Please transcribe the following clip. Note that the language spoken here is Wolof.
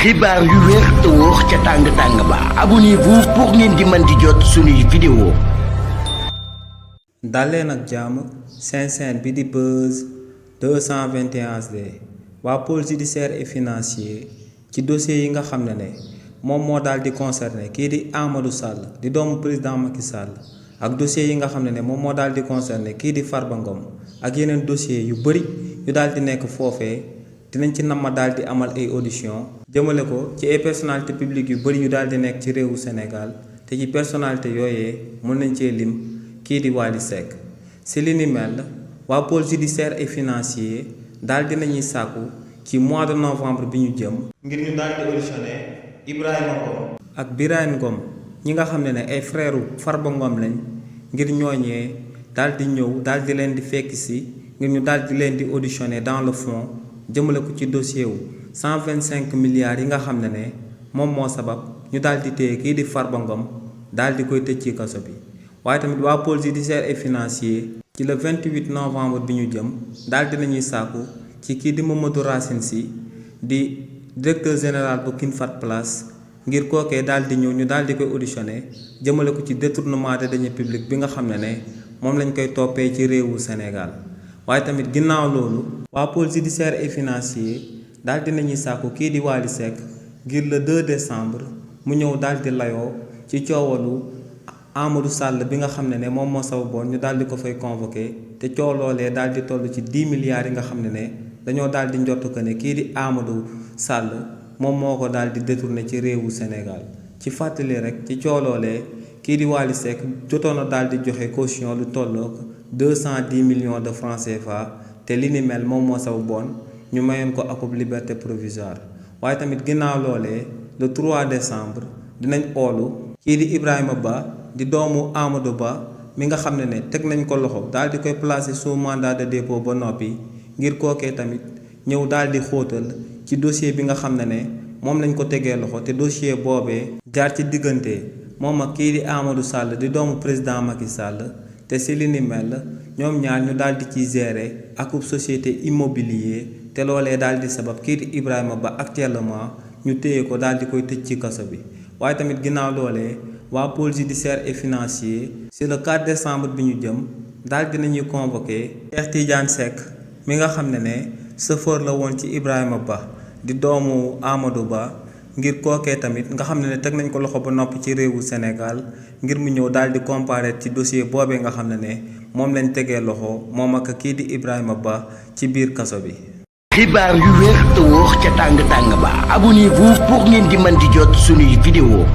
xibaar yu wér te wóor ca tàng-tàng ba abonnez-vous pour ngeen di mën di jot suñuy vidéo. daleen ak jàmm seen chaîne bi di Buzz 221 HD waa pôle judiciaire et financier ci dossier yi nga xam ne moom moo daal di concerné kii di Amadou Sall di doomu président Macky Sall ak dossier yi nga xam ne moom moo daal di concerné kii di Farba Ngom ak yeneen dossier yu bëri yu daal di nekk foofee dinañ ci nama daal di amal ay audition jëmale ko ci ay personnalité publique yu bëri yu daal di nekk ci réewu Sénégal te ci personnalité yooyee mën nañ cee lim kii di Wally Seck si li ni mel waa pôle judiciaire et financier daal dinañuy sàkku ci mois de novembre bi ñu jëm ngir ñu daal di auditionné Ibrahima Ngom ak Birahim Ngom ñi nga xam ne ay frère Farba Ngom lañ ngir ñooñee daal di ñëw daal di leen di fekk si ngir ñu daal di leen di auditionné dans le fond jëmale ko ci dossier wu 125 milliards yi nga xam ne moom moo sabab ñu daal di téye kii di Farba Ngom daal di koy tëj ci kaso bi waaye tamit waa pôle judiciaire et financier ci le 28 novembre bi ñu jëm daal dinañuy sàkku ci kii di Mamadou Racine Sy di directeur général bu King Fahd Palace ngir kookee daal di ñëw ñu daal di koy auditionné jëmale ko ci détournement de deniers publics bi nga xam ne moom lañ koy toppee ci réewu Sénégal waaye tamit ginnaaw loolu waa pôle judiciaire et financier daal dinañuy sàkku kii di Wally Seck ngir le 2 décembre mu ñëw daal di layoo ci coowalu Amadou Sall bi nga xam ne moom moo sababoon ñu daal di ko fay convoqué te coow loolee daal di toll ci 10 milliards yi nga xam ne dañoo daal di njort que ne kii di Amadou Sall moom moo ko daal di détourné ci réewu Sénégal ci fàttali rek ci coow loolee kii di Wally Seck jotoon na daal di joxe caution lu tollook 210 millions de francs CFA te li ni mel moom moo sababoon ñu mayoon ko akub liberté provisoire waaye tamit ginnaaw loolee le 3 décembre dinañ oolu kii di Ibrahima Ba di doomu Amadou Ba mi nga xam ne teg nañ ko loxo daal di koy placer sous mandat de dépôt ba noppi ngir kookee tamit ñëw daal di xóotal ci dossier bi nga xam ne moom lañ ko tegee loxo te dossier boobee jaar ci diggante moom ak kii di Amadou Sall di doomu président Macky Sall te si li ni mel ñoom ñaar ñu daal di ciy gérer akub société immobilier te loolee daal di sabab kii di Ibrahima Ba actuellement ñu téye ko daal di koy tëj ci kaso bi waaye tamit ginnaaw loolee waa pôle judiciaire et financier si le 4 décembre bi ñu jëm daal dinañuy convoqué Cheikh Tidiane Seck mi nga xam ne chauffeur la woon ci Ibrahima Ba di doomu Amadou Ba ngir kookee tamit nga xam ne teg nañ ko loxo ba noppi ci réewu Sénégal ngir mu ñëw daal di comparaître ci dossier boobee nga xam ne moom lañ tegee loxo moom ak kii di Ibrahima Ba ci biir kaso bi. xibaar yu wér te wóor ca tàng-tàng ba abonnez-vous pour ngeen di mën di jot suñuy vidéo.